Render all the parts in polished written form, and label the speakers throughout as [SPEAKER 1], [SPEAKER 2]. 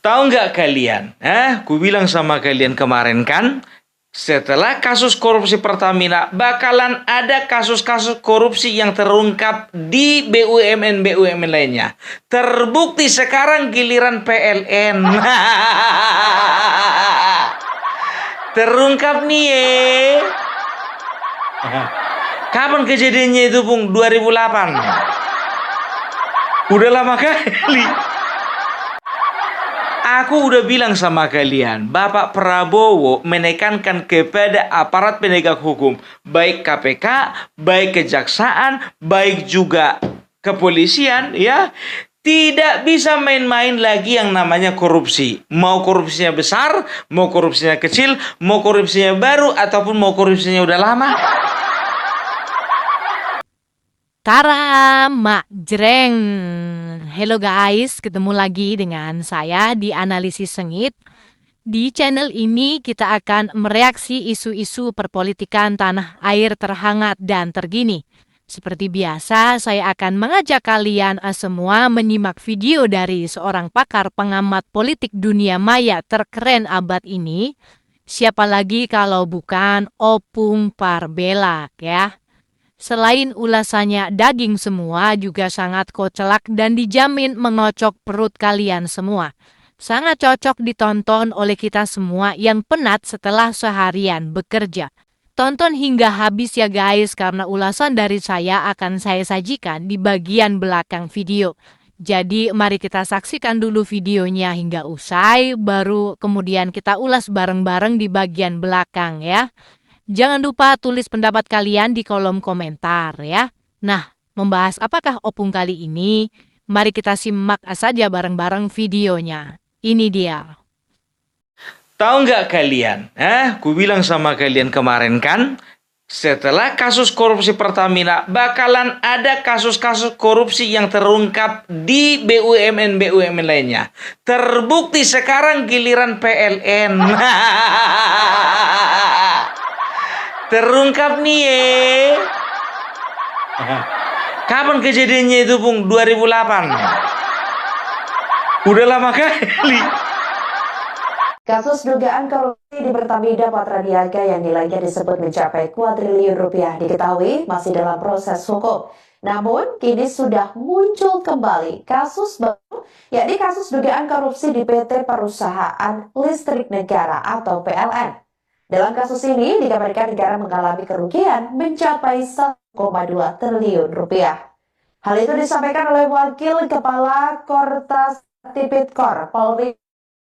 [SPEAKER 1] Tahu nggak kalian? Ku bilang sama kalian kemarin kan, setelah kasus korupsi Pertamina, bakalan ada kasus-kasus korupsi yang terungkap di BUMN-BUMN lainnya. Terbukti sekarang giliran PLN. Terungkap nih Kapan kejadiannya itu, Bung? 2008. Udah lama kali. Aku udah bilang sama kalian, Bapak Prabowo menekankan kepada aparat penegak hukum, baik KPK, baik kejaksaan, baik juga kepolisian, ya, tidak bisa main-main lagi yang namanya korupsi. Mau korupsinya besar, mau korupsinya kecil, mau korupsinya baru, ataupun mau korupsinya udah lama.
[SPEAKER 2] Tara, mak jreng. Hello guys, ketemu lagi dengan saya di Analisis Sengit. Di channel ini kita akan mereaksi isu-isu perpolitikan tanah air terhangat dan terkini. Seperti biasa, saya akan mengajak kalian semua menyimak video dari seorang pakar pengamat politik dunia maya terkeren abad ini. Siapa lagi kalau bukan Opung Parbela, ya. Selain ulasannya daging semua, juga sangat kocak dan dijamin mengocok perut kalian semua. Sangat cocok ditonton oleh kita semua yang penat setelah seharian bekerja. Tonton hingga habis ya guys, karena ulasan dari saya akan saya sajikan di bagian belakang video. Jadi mari kita saksikan dulu videonya hingga usai, baru kemudian kita ulas bareng-bareng di bagian belakang ya. Jangan lupa tulis pendapat kalian di kolom komentar ya. Nah, membahas apakah opung kali ini? Mari kita simak saja bareng-bareng videonya. Ini dia.
[SPEAKER 1] Tahu nggak kalian? Ku bilang sama kalian kemarin kan, setelah kasus korupsi Pertamina, bakalan ada kasus-kasus korupsi yang terungkap di BUMN-BUMN lainnya. Terbukti sekarang giliran PLN. Terungkap nih Kapan kejadiannya itu, Bung? 2008. Udah lama kali.
[SPEAKER 3] Kasus dugaan korupsi di Pertamina Patraniaga yang nilainya disebut mencapai kuadriliun rupiah diketahui masih dalam proses hukum. Namun, kini sudah muncul kembali kasus baru, yakni kasus dugaan korupsi di PT Perusahaan Listrik Negara atau PLN. Dalam kasus ini, dikabarkan negara mengalami kerugian mencapai 1,2 triliun rupiah. Hal itu disampaikan oleh Wakil Kepala Kortas Tipikor Polri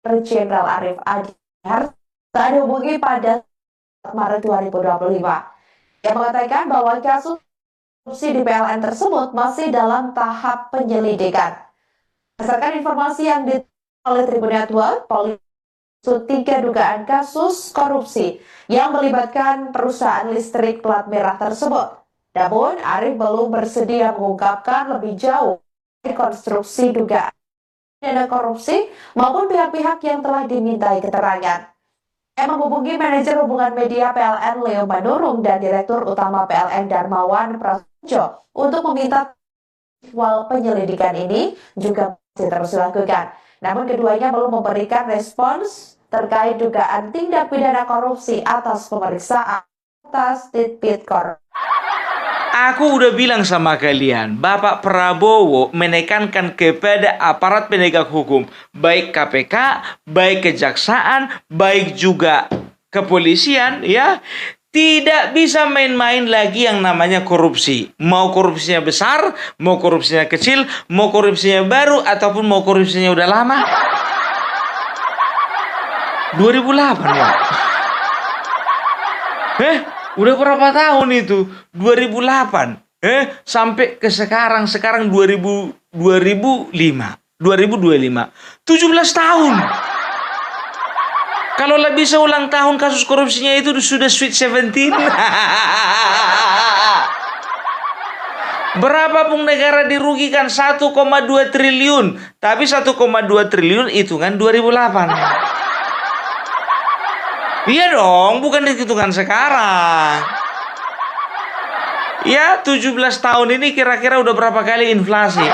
[SPEAKER 3] Jenderal Arif Adhiyar saat dihubungi pada Maret 2025. Yang mengatakan bahwa kasus korupsi di PLN tersebut masih dalam tahap penyelidikan. Berdasarkan informasi yang diterima oleh Tribun Network, Polri 3 dugaan kasus korupsi yang melibatkan perusahaan listrik plat merah tersebut. Namun, Arif belum bersedia mengungkapkan lebih jauh konstruksi dugaan dana korupsi maupun pihak-pihak yang telah dimintai keterangan. Yang menghubungi manajer hubungan media PLN Leo Manurung dan Direktur Utama PLN Darmawan Prasojo untuk meminta awal penyelidikan ini juga masih terus dilakukan. Namun keduanya belum memberikan respons terkait dugaan tindak pidana korupsi atas pemeriksaan atas Tipikor.
[SPEAKER 1] Aku udah bilang sama kalian, Bapak Prabowo menekankan kepada aparat penegak hukum, baik KPK, baik kejaksaan, baik juga kepolisian, ya, tidak bisa main-main lagi yang namanya korupsi. Mau korupsinya besar, mau korupsinya kecil, mau korupsinya baru, ataupun mau korupsinya udah lama. 2008 ya? Udah berapa tahun itu? 2008. Sampai ke sekarang 2025. 17 tahun. Kalau lebih seulang tahun kasus korupsinya itu sudah sweet 17. Berapa pun negara dirugikan 1,2 triliun. Tapi 1,2 triliun hitungan 2008. Iya dong, bukan dihitungan sekarang. Ya, 17 tahun ini kira-kira udah berapa kali inflasi?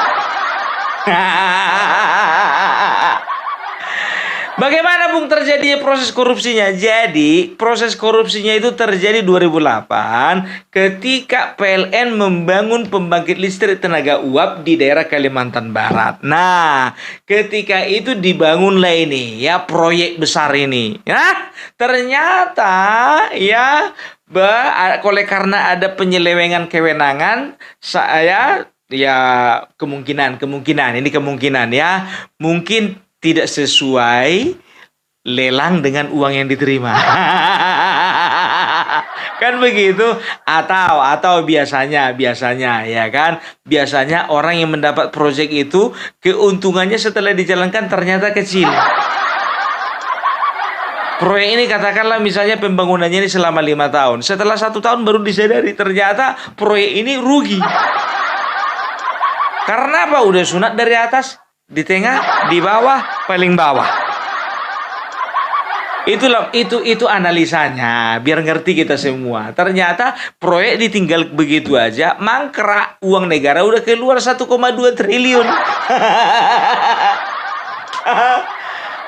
[SPEAKER 1] Bagaimana Bung terjadinya proses korupsinya? Jadi, proses korupsinya itu terjadi 2008 ketika PLN membangun pembangkit listrik tenaga uap di daerah Kalimantan Barat. Nah, ketika itu dibangunlah ini ya proyek besar ini. Ya, ternyata ya oleh karena ada penyelewengan kewenangan, saya ya kemungkinan ini kemungkinan ya mungkin tidak sesuai lelang dengan uang yang diterima. Kan begitu, atau biasanya ya kan, biasanya orang yang mendapat proyek itu keuntungannya setelah dijalankan ternyata kecil. Proyek ini katakanlah misalnya pembangunannya ini selama 5 tahun, setelah 1 tahun baru disadari ternyata proyek ini rugi. Karena apa? Udah sunat dari atas, di tengah, di bawah, paling bawah. Itu analisanya, biar ngerti kita semua. Ternyata proyek ditinggal begitu aja, mangkrak, uang negara udah keluar 1,2 triliun.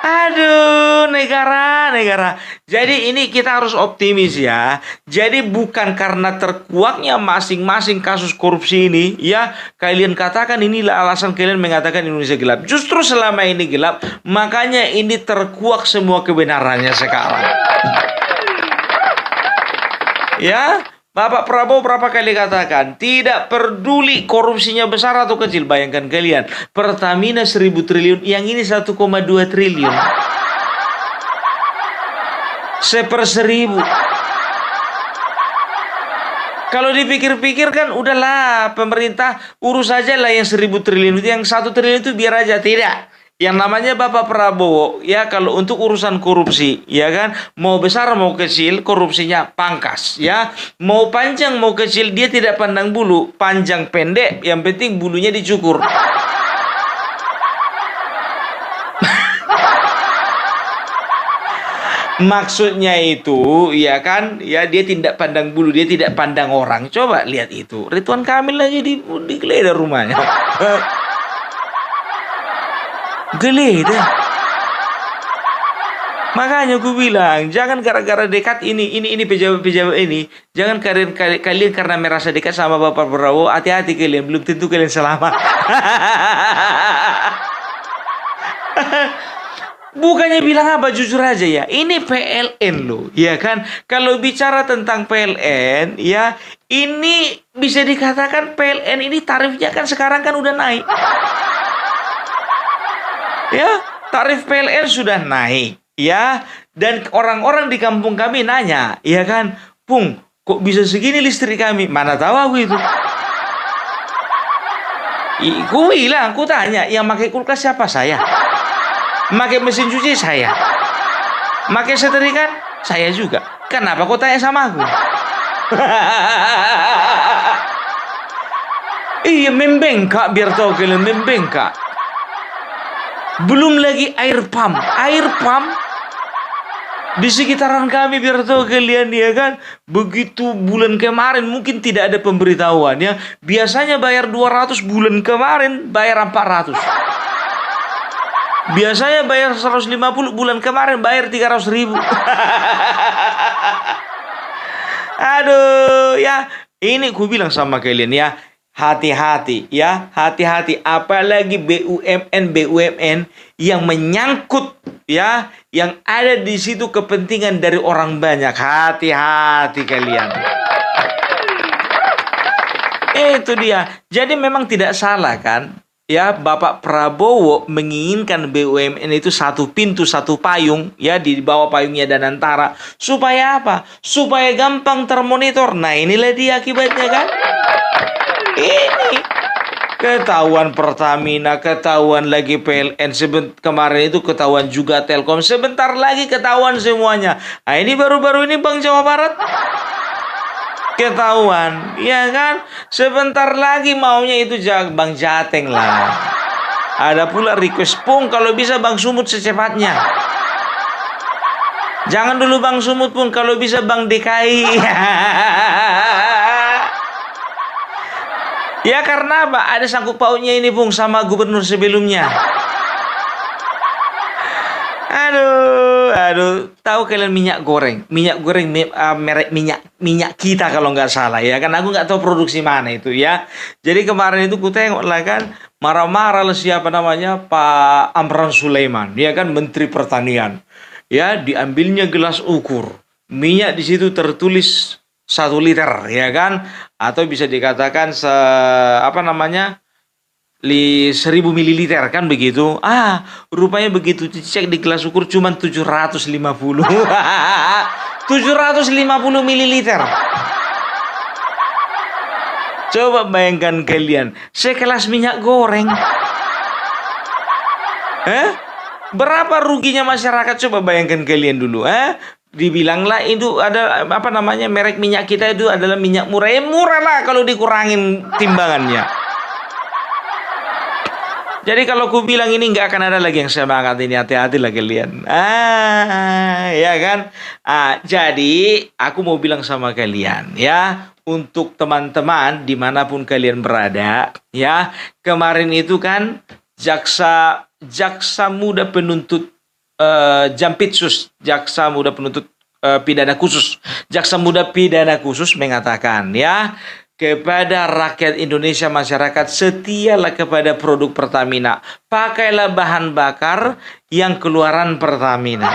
[SPEAKER 1] Aduh, negara. Jadi ini kita harus optimis ya. Jadi bukan karena terkuaknya masing-masing kasus korupsi ini, ya kalian katakan inilah alasan kalian mengatakan Indonesia gelap. Justru selama ini gelap, makanya ini terkuak semua kebenarannya sekarang. Ya, Bapak Prabowo berapa kali katakan, tidak peduli korupsinya besar atau kecil. Bayangkan kalian, Pertamina 1.000 triliun, yang ini 1,2 triliun. 1/1000. Kalau dipikir-pikir kan udahlah, pemerintah urus aja lah yang 1.000 triliun itu, yang 1 triliun itu biar aja. Tidak. Yang namanya Bapak Prabowo, ya kalau untuk urusan korupsi, ya kan, mau besar mau kecil, korupsinya pangkas, ya. Mau panjang mau kecil, dia tidak pandang bulu, panjang pendek, yang penting bulunya dicukur. Maksudnya itu, ya kan, ya dia tidak pandang bulu, dia tidak pandang orang. Coba lihat itu, Ridwan Kamil aja digeledah rumahnya. Geledah. Makanya gue bilang, jangan gara-gara dekat ini pejabat-pejabat ini, jangan kalian karena merasa dekat sama Bapak Prabowo, hati-hati kalian, belum tentu kalian selamat. Bukannya bilang apa, jujur aja ya, ini PLN loh, ya kan? Kalau bicara tentang PLN, ya ini bisa dikatakan PLN ini tarifnya kan sekarang kan udah naik. Ya, tarif PLN sudah naik, ya. Dan orang-orang di kampung kami nanya, ya kan, Pung, kok bisa segini listrik kami? Mana tahu aku itu. Ku bilang, ku tanya, yang pakai kulkas siapa? Saya. Pakai mesin cuci saya. Pakai setrika saya juga. Kenapa kau tanya sama aku? Iya, membengkak, biar tahu kalian, membengkak. Belum lagi air pump di sekitaran kami, biar tahu kalian, ya kan. Begitu bulan kemarin mungkin tidak ada pemberitahuan ya. Biasanya bayar 200, bulan kemarin bayar 400. Biasanya bayar 150, bulan kemarin bayar 300.000. Aduh, ya ini ku bilang sama kalian ya, hati-hati ya, hati-hati, apalagi BUMN yang menyangkut ya, yang ada di situ kepentingan dari orang banyak. Hati-hati kalian. Itu dia. Jadi memang tidak salah kan? Ya, Bapak Prabowo menginginkan BUMN itu satu pintu, satu payung, ya, di bawah payungnya Danantara. Supaya apa? Supaya gampang termonitor. Nah, inilah dia akibatnya kan? Ini ketahuan Pertamina, ketahuan lagi PLN, kemarin itu ketahuan juga Telkom, sebentar lagi ketahuan semuanya. Nah, ini baru-baru ini Bank Jawa Barat ketahuan, ya kan? Sebentar lagi maunya itu Bang Jateng lah. Ada pula request, Pung, kalau bisa Bang Sumut secepatnya. Jangan dulu Bang Sumut, Pung, kalau bisa Bang DKI. Ya karena apa? Ada sangkut pautnya ini, Pung, sama gubernur sebelumnya. Aduh, tahu kalian minyak goreng? Minyak goreng merek minyak kita kalau nggak salah ya kan. Aku nggak tahu produksi mana itu ya. Jadi kemarin itu ku tengok lah kan, marah-marah lah siapa namanya Pak Amran Sulaiman, ya kan Menteri Pertanian. Ya, diambilnya gelas ukur. Minyak di situ tertulis 1 liter ya kan, atau bisa dikatakan apa namanya 1000 mililiter kan begitu. Rupanya begitu dicek di gelas ukur cuma 750. 750 mililiter. Coba bayangkan kalian, sekelas minyak goreng. Berapa ruginya masyarakat, coba bayangkan kalian dulu. Dibilanglah itu ada apa namanya merek minyak kita itu adalah minyak murah. Murah lah kalau dikurangin timbangannya. Jadi kalau ku bilang ini nggak akan ada lagi yang semangat ini, hati-hati lah kalian. Ya kan? Jadi aku mau bilang sama kalian ya, untuk teman-teman dimanapun kalian berada, ya kemarin itu kan jaksa muda penuntut Jampitsus, jaksa muda penuntut pidana khusus, jaksa muda pidana khusus mengatakan ya, kepada rakyat Indonesia, masyarakat, setialah kepada produk Pertamina. Pakailah bahan bakar yang keluaran Pertamina.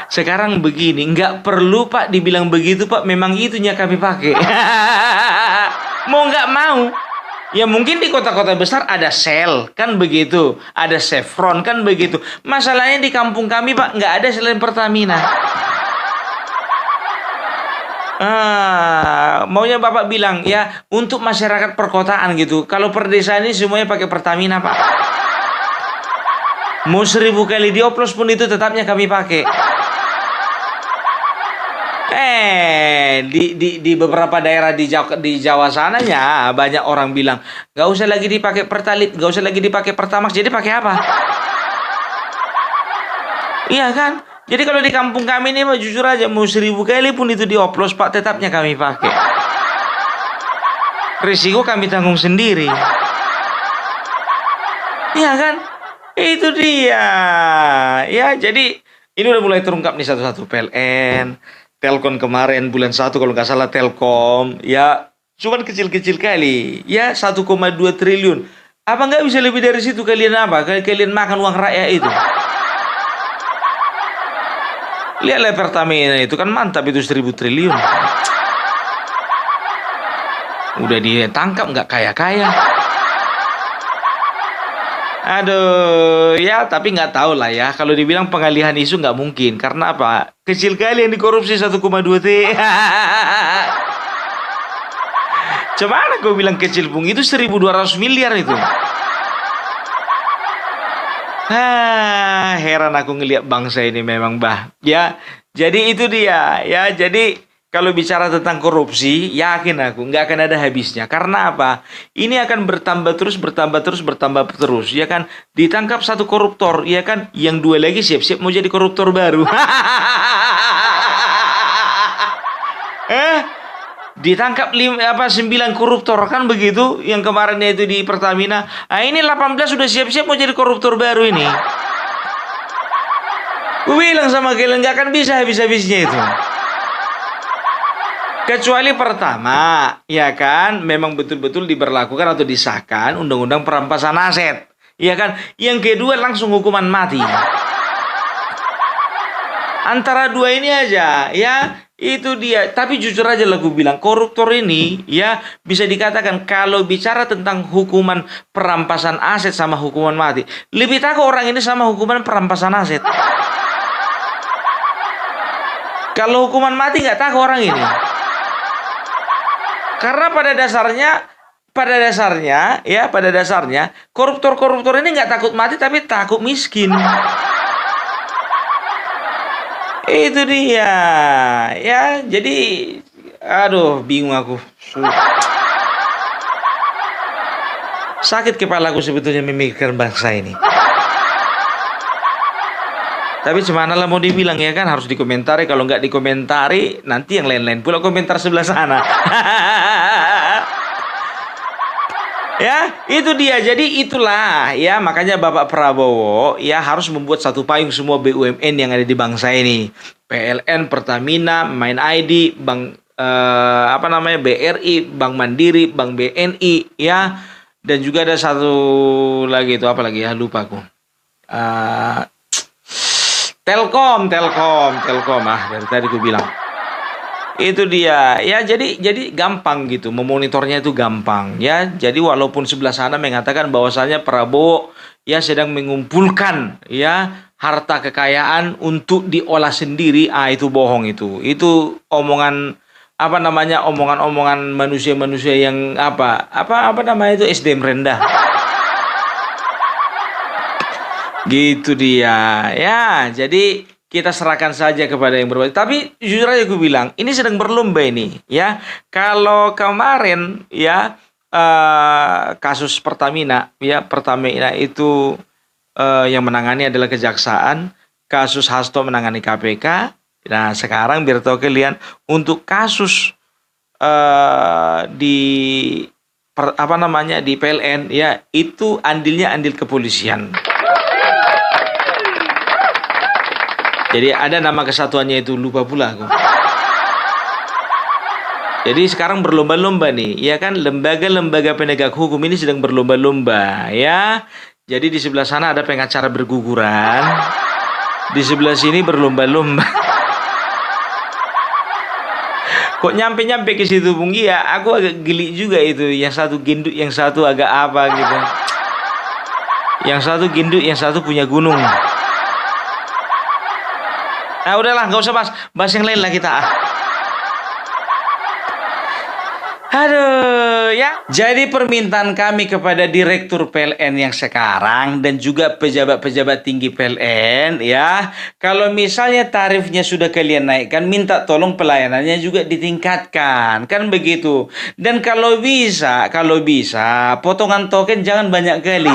[SPEAKER 1] Sekarang begini, nggak perlu Pak dibilang begitu Pak, memang itunya kami pakai. Mau nggak mau. Ya mungkin di kota-kota besar ada Shell, kan begitu. Ada Chevron, kan begitu. Masalahnya di kampung kami Pak, nggak ada selain Pertamina. Maunya Bapak bilang ya untuk masyarakat perkotaan gitu. Kalau perdesaan ini semuanya pakai Pertamina Pak. Mau 1000 kali dioplos pun itu tetapnya kami pakai. Di beberapa daerah di Jawa sananya banyak orang bilang nggak usah lagi dipakai Pertalite, nggak usah lagi dipakai Pertamax. Jadi pakai apa? Iya kan? Jadi kalau di kampung kami ini jujur aja mau 1000 kali pun itu dioplos Pak, tetapnya kami pakai. Risiko kami tanggung sendiri. Iya kan? Itu dia. Ya jadi ini udah mulai terungkap nih satu-satu. PLN, Telkom kemarin bulan 1 kalau nggak salah Telkom. Ya cuman kecil-kecil kali. Ya 1,2 triliun. Apa nggak bisa lebih dari situ kalian apa? Kalian makan uang rakyat itu. Lihatlah Pertamina itu kan mantap, itu 1000 triliun. Udah ditangkap nggak kaya-kaya. Aduh, ya tapi nggak tahu lah ya. Kalau dibilang pengalihan isu nggak mungkin. Karena apa? Kecil kali yang dikorupsi 1,2 T. Cuman gue bilang kecil bung, itu 1.200 miliar itu. Heran aku ngelihat bangsa ini memang ya. Jadi itu dia ya. Jadi kalau bicara tentang korupsi, yakin aku nggak akan ada habisnya. Karena apa? Ini akan bertambah terus, ya kan? Ditangkap satu koruptor, ya kan? Yang 2 lagi siap-siap mau jadi koruptor baru. Ditangkap 9 koruptor kan begitu, yang kemarinnya itu di Pertamina. Ini 18 sudah siap-siap mau jadi koruptor baru ini. Gue bilang sama kalian nggak akan bisa habis-habisnya itu. Kecuali pertama, ya kan, memang betul-betul diberlakukan atau disahkan undang-undang perampasan aset, ya kan. Yang kedua langsung hukuman mati. Antara dua ini aja, ya. Itu dia. Tapi jujur aja lah gue bilang, koruptor ini ya bisa dikatakan kalau bicara tentang hukuman perampasan aset sama hukuman mati, lebih takut orang ini sama hukuman perampasan aset. Kalau hukuman mati nggak takut orang ini. Karena pada dasarnya koruptor ini nggak takut mati tapi takut miskin. Itu dia. Ya, jadi aduh, bingung aku. Sakit kepalaku sebetulnya memikirkan bangsa ini. Tapi gimana lah mau dibilang, ya kan, harus dikomentari. Kalau nggak dikomentari, nanti yang lain-lain pula komentar sebelah sana. Ya, itu dia. Jadi itulah ya, makanya Bapak Prabowo ya harus membuat satu payung semua BUMN yang ada di bangsa ini. PLN, Pertamina, Main ID, Bank apa namanya, BRI, Bank Mandiri, Bank BNI ya. Dan juga ada satu lagi, itu apa lagi ya, lupa aku. Telkom dari tadi aku bilang. Itu dia. Ya, jadi gampang gitu. Memonitornya itu gampang ya. Jadi walaupun sebelah sana mengatakan bahwasanya Prabowo ya sedang mengumpulkan ya harta kekayaan untuk diolah sendiri, itu bohong itu. Itu omongan apa namanya? Omongan-omongan manusia-manusia yang apa namanya itu, SDM rendah. Gitu dia. Ya, jadi kita serahkan saja kepada yang berwajib. Tapi jujur aja gue bilang, ini sedang berlomba ini, ya. Kalau kemarin, ya, kasus Pertamina, ya, Pertamina itu yang menangani adalah kejaksaan, kasus Hasto menangani KPK. Nah, sekarang biar tahu kalian, untuk kasus di di PLN, ya, itu andilnya andil kepolisian. Jadi ada nama kesatuannya itu, lupa pula aku. Jadi sekarang berlomba-lomba nih, ya kan, lembaga-lembaga penegak hukum ini sedang berlomba-lomba, ya. Jadi di sebelah sana ada pengacara berguguran, di sebelah sini berlomba-lomba. Kok nyampe-nyampe ke situ, Bung? Iya, aku agak geli juga itu. Yang satu gendut, yang satu agak apa gitu. Yang satu gendut, yang satu punya gunung. Nah, udahlah, nggak usah bahas yang lain lah kita. Aduh, ya. Jadi permintaan kami kepada Direktur PLN yang sekarang dan juga pejabat-pejabat tinggi PLN, ya, kalau misalnya tarifnya sudah kalian naikkan, minta tolong pelayanannya juga ditingkatkan, kan begitu. Dan kalau bisa, potongan token jangan banyak kali.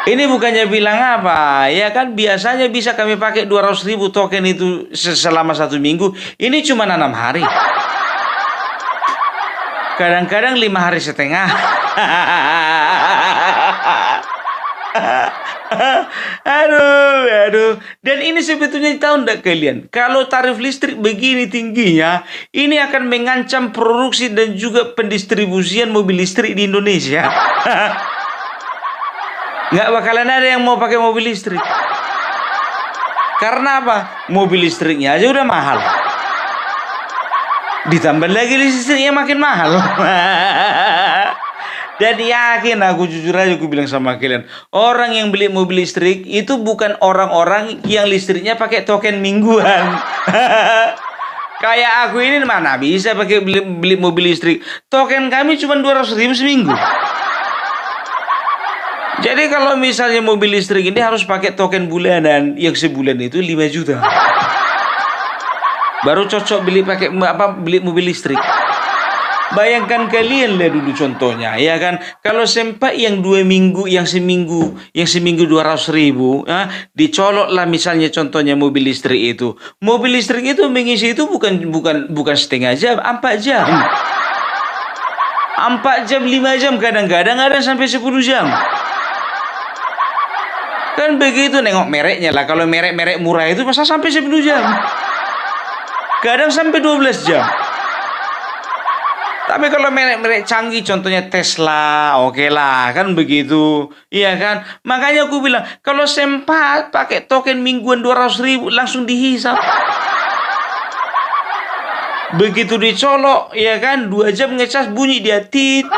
[SPEAKER 1] Ini bukannya bilang apa, ya kan, biasanya bisa kami pakai 200.000 token itu selama 1 minggu. Ini cuma 6 hari. Kadang-kadang 5 hari setengah. Aduh. Dan ini sebetulnya tahu enggak kalian, kalau tarif listrik begini tingginya, ini akan mengancam produksi dan juga pendistribusian mobil listrik di Indonesia. Nggak bakalan ada yang mau pakai mobil listrik. Karena apa? Mobil listriknya aja udah mahal. Ditambah lagi listriknya makin mahal. Dan yakin, aku jujur aja aku bilang sama kalian, orang yang beli mobil listrik itu bukan orang-orang yang listriknya pakai token mingguan. Kayak aku ini mana bisa pakai beli mobil listrik. Token kami cuma 200.000 seminggu. Jadi kalau misalnya mobil listrik ini harus pakai token bulanan, yang sebulan itu 5 juta. Baru cocok beli mobil listrik. Bayangkan kalian lah dulu contohnya, ya kan? Kalau sempat yang 2 minggu, yang seminggu 200.000, dicolok lah misalnya contohnya mobil listrik itu. Mobil listrik itu mengisi itu bukan setengah jam, 4 jam. 4 jam, 5 jam, kadang-kadang ada sampai 10 jam. Kan begitu, nengok mereknya lah. Kalau merek-merek murah itu masa sampai 10 jam. Kadang sampai 12 jam. Tapi kalau merek-merek canggih, contohnya Tesla, oke lah, kan begitu. Iya kan? Makanya aku bilang, kalau sempat pakai token mingguan 200.000, langsung dihisap. Begitu dicolok, ya kan, 2 jam ngecas, bunyi dia tit.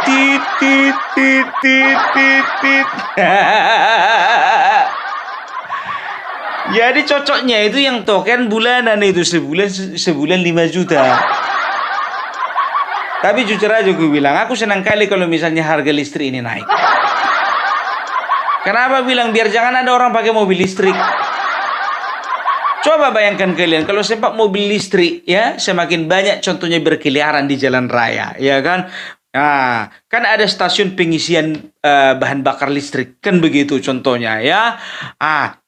[SPEAKER 1] Jadi cocoknya itu yang token bulanan itu, sebulan 5 juta. Tapi jujur aja gue bilang, aku senang kali kalau misalnya harga listrik ini naik. Kenapa bilang? Biar jangan ada orang pakai mobil listrik. Coba bayangkan kalian, kalau sempat mobil listrik, ya, semakin banyak contohnya berkeliaran di jalan raya, ya kan? Nah, kan ada stasiun pengisian bahan bakar listrik, kan begitu contohnya, ya.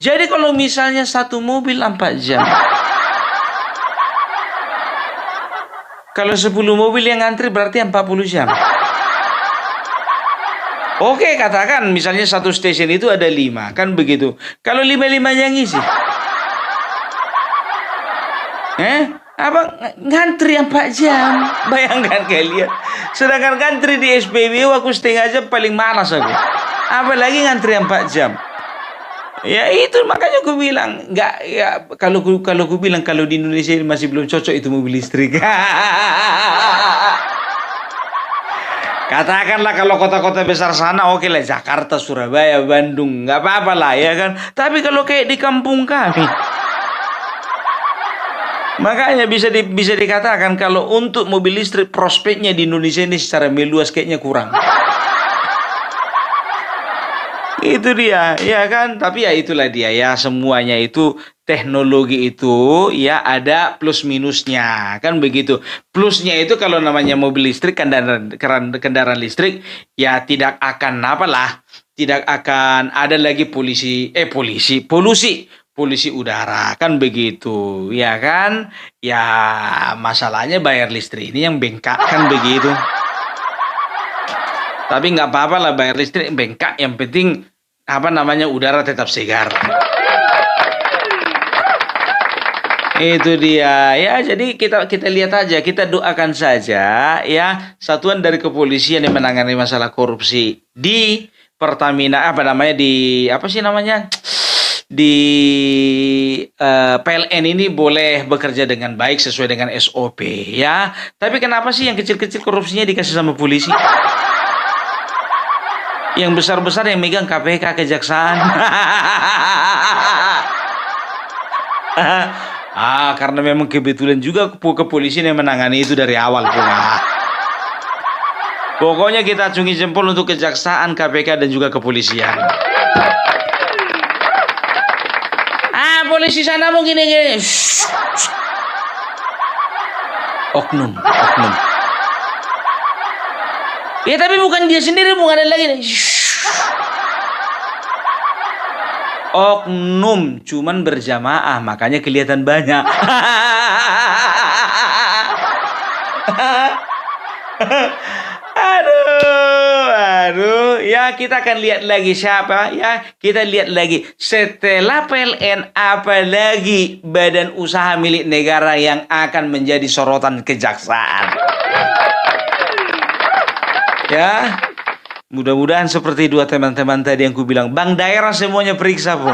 [SPEAKER 1] Jadi kalau misalnya satu mobil 4 jam, kalau 10 mobil yang ngantri berarti 40 jam. Oke, katakan misalnya satu stasiun itu ada 5, kan begitu. Kalau 5-5-nya ngisi, apa ngantri 4 jam? Bayangkan kalian. Sedangkan ngantri di SPBU aku setengah jam paling malas aku. Apalagi ngantri 4 jam. Ya itu makanya aku bilang nggak ya kalau aku bilang kalau di Indonesia ini masih belum cocok itu mobil listrik. Katakanlah kalau kota-kota besar sana oke lah Jakarta, Surabaya, Bandung nggak apa-apa lah ya kan. Tapi kalau kayak di kampung kami, makanya bisa dikatakan kalau untuk mobil listrik prospeknya di Indonesia ini secara meluas kayaknya kurang. Itu dia, ya kan? Tapi ya itulah dia ya, semuanya itu teknologi itu ya ada plus minusnya, kan begitu. Plusnya itu kalau namanya mobil listrik, kendaraan listrik ya tidak akan apalah, tidak akan ada lagi polusi udara, kan begitu. Ya kan? Ya masalahnya bayar listrik ini yang bengkak, kan begitu. Tapi nggak apa-apa lah bayar listrik bengkak, yang penting udara tetap segar. Itu dia ya, jadi kita lihat aja, kita doakan saja ya satuan dari kepolisian yang menangani masalah korupsi di Pertamina di PLN ini boleh bekerja dengan baik sesuai dengan SOP ya. Tapi kenapa sih yang kecil-kecil korupsinya dikasih sama polisi? Yang besar-besar yang megang KPK, kejaksaan. Karena memang kebetulan juga kepolisian yang menangani itu dari awal pula. Pokoknya kita acungi jempol untuk kejaksaan, KPK dan juga kepolisian. Polisi sana mau gini-gini. Oknum. Ya tapi bukan dia sendiri, bukan ada lagi nih. Oknum, cuman berjamaah, makanya kelihatan banyak. Aduh, ya kita akan lihat lagi siapa ya. Kita lihat lagi setelah PLN apa lagi badan usaha milik negara yang akan menjadi sorotan kejaksaan. Ya, mudah-mudahan seperti dua teman-teman tadi yang ku bilang, bank daerah semuanya periksa pun.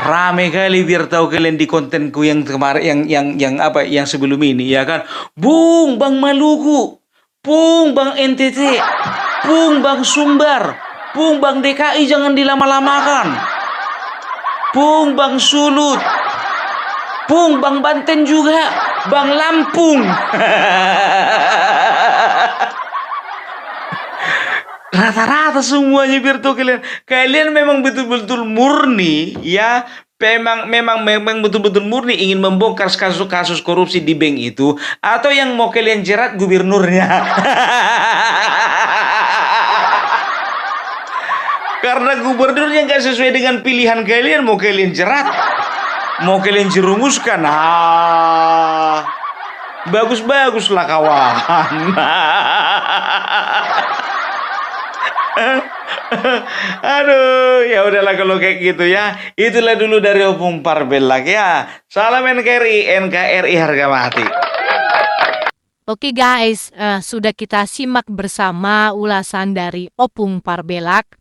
[SPEAKER 1] Rame kali biar tahu kalian di kontenku yang kemarin yang sebelum ini ya kan. Bung, Bank Maluku, Bung, Bank NTT, Bung, Bank Sumbar, Bung, Bank DKI jangan dilama-lamakan. Bung, Bank Sulut, Bung, Bank Banten juga, Bank Lampung. Rata-rata semuanya biar tahu kalian memang betul-betul murni ya, memang betul-betul murni ingin membongkar kasus korupsi di bank itu, atau yang mau kalian jerat gubernurnya. Karena gubernurnya nggak sesuai dengan pilihan kalian, mau kalian jerat, mau kalian jerumuskan. Bagus-baguslah kawan. Aduh, ya udahlah kalau kayak gitu ya. Itulah dulu dari Opung Parbelak ya. Salam NKRI harga mati.
[SPEAKER 2] Oke guys, sudah kita simak bersama ulasan dari Opung Parbelak.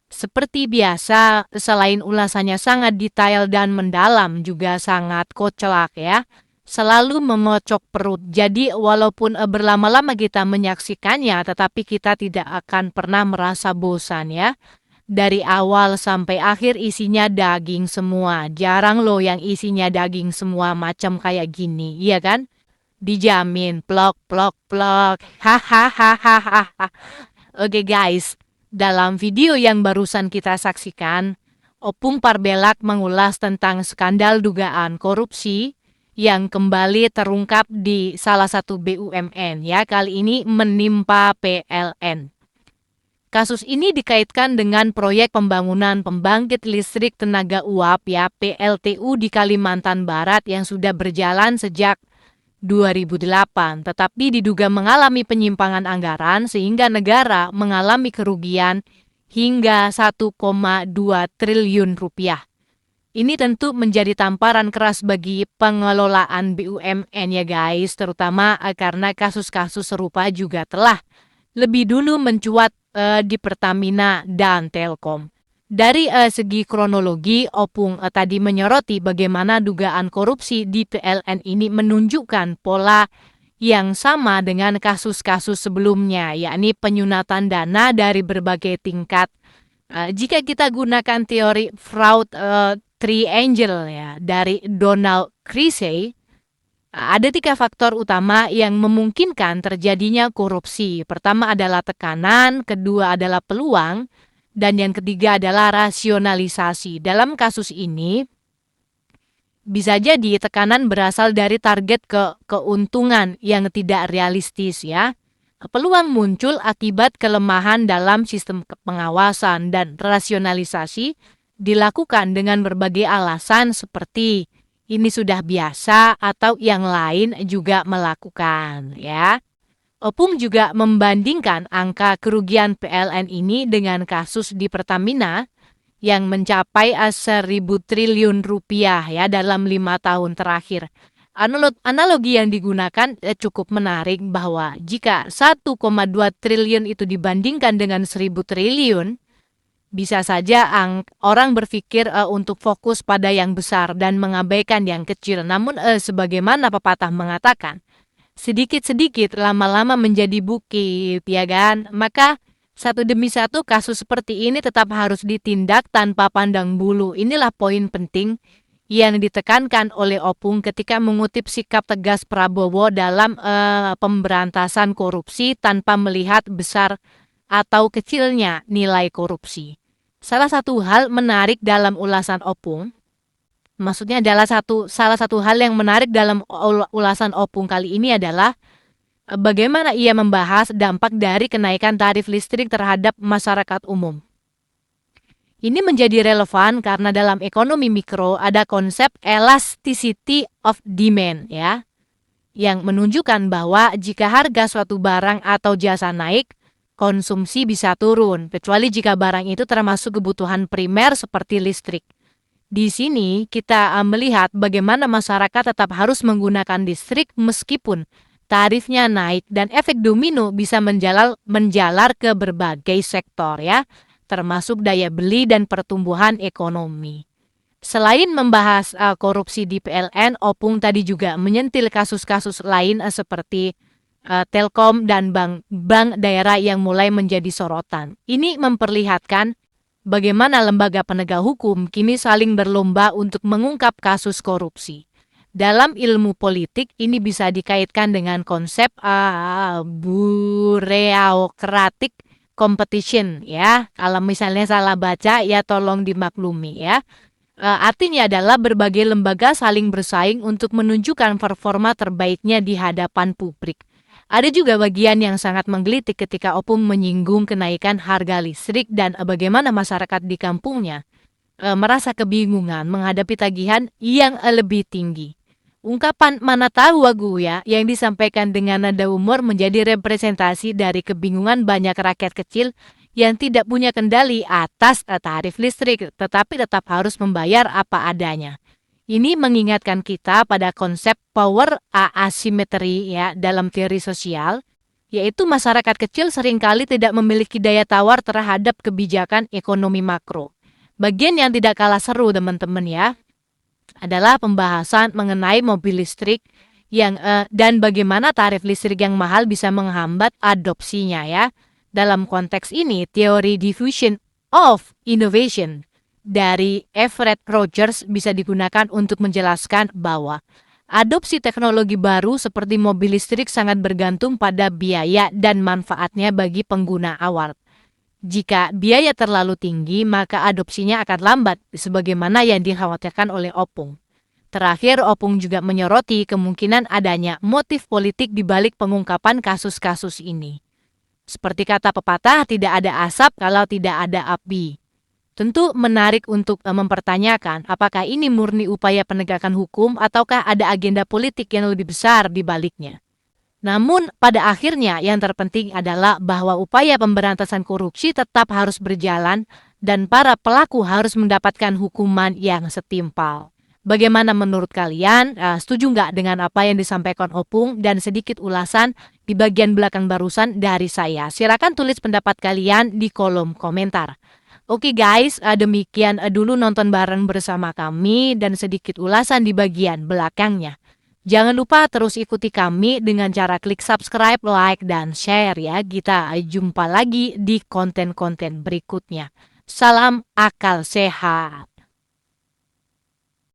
[SPEAKER 2] Seperti biasa, selain ulasannya sangat detail dan mendalam, juga sangat kocak ya. Selalu memocok perut. Jadi walaupun berlama-lama kita menyaksikannya, tetapi kita tidak akan pernah merasa bosan ya. Dari awal sampai akhir isinya daging semua. Jarang loh yang isinya daging semua macam kayak gini, iya kan? Dijamin plok. Hahaha. Oke guys, dalam video yang barusan kita saksikan, Opung Parbelak mengulas tentang skandal dugaan korupsi yang kembali terungkap di salah satu BUMN ya, kali ini menimpa PLN. Kasus ini dikaitkan dengan proyek pembangunan pembangkit listrik tenaga uap ya, PLTU di Kalimantan Barat yang sudah berjalan sejak 2008, tetapi diduga mengalami penyimpangan anggaran sehingga negara mengalami kerugian hingga 1,2 triliun rupiah. Ini tentu menjadi tamparan keras bagi pengelolaan BUMN ya guys, terutama karena kasus-kasus serupa juga telah lebih dulu mencuat di Pertamina dan Telkom. Dari segi kronologi, Opung tadi menyoroti bagaimana dugaan korupsi di PLN ini menunjukkan pola yang sama dengan kasus-kasus sebelumnya, yakni penyunatan dana dari berbagai tingkat. Jika kita gunakan teori fraud triangle ya dari Donald Creasy, ada 3 faktor utama yang memungkinkan terjadinya korupsi. Pertama adalah tekanan, kedua adalah peluang, dan yang ketiga adalah rasionalisasi. Dalam kasus ini, bisa jadi tekanan berasal dari target keuntungan yang tidak realistis ya. Peluang muncul akibat kelemahan dalam sistem pengawasan dan rasionalisasi dilakukan dengan berbagai alasan seperti ini sudah biasa atau yang lain juga melakukan ya. Opung juga membandingkan angka kerugian PLN ini dengan kasus di Pertamina yang mencapai 1.000 triliun rupiah ya dalam 5 tahun terakhir. Analogi yang digunakan cukup menarik bahwa jika 1,2 triliun itu dibandingkan dengan 1.000 triliun, bisa saja orang berpikir untuk fokus pada yang besar dan mengabaikan yang kecil. Namun sebagaimana pepatah mengatakan, sedikit-sedikit lama-lama menjadi bukit, ya kan? Maka satu demi satu kasus seperti ini tetap harus ditindak tanpa pandang bulu. Inilah poin penting yang ditekankan oleh Opung ketika mengutip sikap tegas Prabowo dalam pemberantasan korupsi tanpa melihat besar atau kecilnya nilai korupsi. Salah satu hal menarik dalam ulasan Opung, maksudnya adalah salah satu hal yang menarik dalam ulasan Opung kali ini adalah bagaimana ia membahas dampak dari kenaikan tarif listrik terhadap masyarakat umum. Ini menjadi relevan karena dalam ekonomi mikro ada konsep elasticity of demand ya, yang menunjukkan bahwa jika harga suatu barang atau jasa naik, konsumsi bisa turun, kecuali jika barang itu termasuk kebutuhan primer seperti listrik. Di sini kita melihat bagaimana masyarakat tetap harus menggunakan listrik meskipun tarifnya naik dan efek domino bisa menjalar ke berbagai sektor ya, termasuk daya beli dan pertumbuhan ekonomi. Selain membahas korupsi di PLN, Opung tadi juga menyentil kasus-kasus lain seperti Telkom dan bank daerah yang mulai menjadi sorotan. Ini memperlihatkan bagaimana lembaga penegak hukum kini saling berlomba untuk mengungkap kasus korupsi. Dalam ilmu politik ini bisa dikaitkan dengan konsep bureaucratic competition ya. Kalau misalnya salah baca ya tolong dimaklumi ya. Artinya adalah berbagai lembaga saling bersaing untuk menunjukkan performa terbaiknya di hadapan publik. Ada juga bagian yang sangat menggelitik ketika Opung menyinggung kenaikan harga listrik dan bagaimana masyarakat di kampungnya merasa kebingungan menghadapi tagihan yang lebih tinggi. Ungkapan mana tahu aku ya yang disampaikan dengan nada humor menjadi representasi dari kebingungan banyak rakyat kecil yang tidak punya kendali atas tarif listrik tetapi tetap harus membayar apa adanya. Ini mengingatkan kita pada konsep power asymmetry ya dalam teori sosial, yaitu masyarakat kecil seringkali tidak memiliki daya tawar terhadap kebijakan ekonomi makro. Bagian yang tidak kalah seru teman-teman ya, adalah pembahasan mengenai mobil listrik dan bagaimana tarif listrik yang mahal bisa menghambat adopsinya ya. Dalam konteks ini, teori diffusion of innovation dari Everett Rogers bisa digunakan untuk menjelaskan bahwa adopsi teknologi baru seperti mobil listrik sangat bergantung pada biaya dan manfaatnya bagi pengguna awal. Jika biaya terlalu tinggi, maka adopsinya akan lambat, sebagaimana yang dikhawatirkan oleh Opung. Terakhir, Opung juga menyoroti kemungkinan adanya motif politik di balik pengungkapan kasus-kasus ini. Seperti kata pepatah, tidak ada asap kalau tidak ada api. Tentu menarik untuk mempertanyakan apakah ini murni upaya penegakan hukum ataukah ada agenda politik yang lebih besar di baliknya. Namun pada akhirnya yang terpenting adalah bahwa upaya pemberantasan korupsi tetap harus berjalan dan para pelaku harus mendapatkan hukuman yang setimpal. Bagaimana menurut kalian? Setuju nggak dengan apa yang disampaikan Opung dan sedikit ulasan di bagian belakang barusan dari saya? Silakan tulis pendapat kalian di kolom komentar. Oke guys, demikian dulu nonton bareng bersama kami dan sedikit ulasan di bagian belakangnya. Jangan lupa terus ikuti kami dengan cara klik subscribe, like, dan share ya. Kita jumpa lagi di konten-konten berikutnya. Salam akal sehat.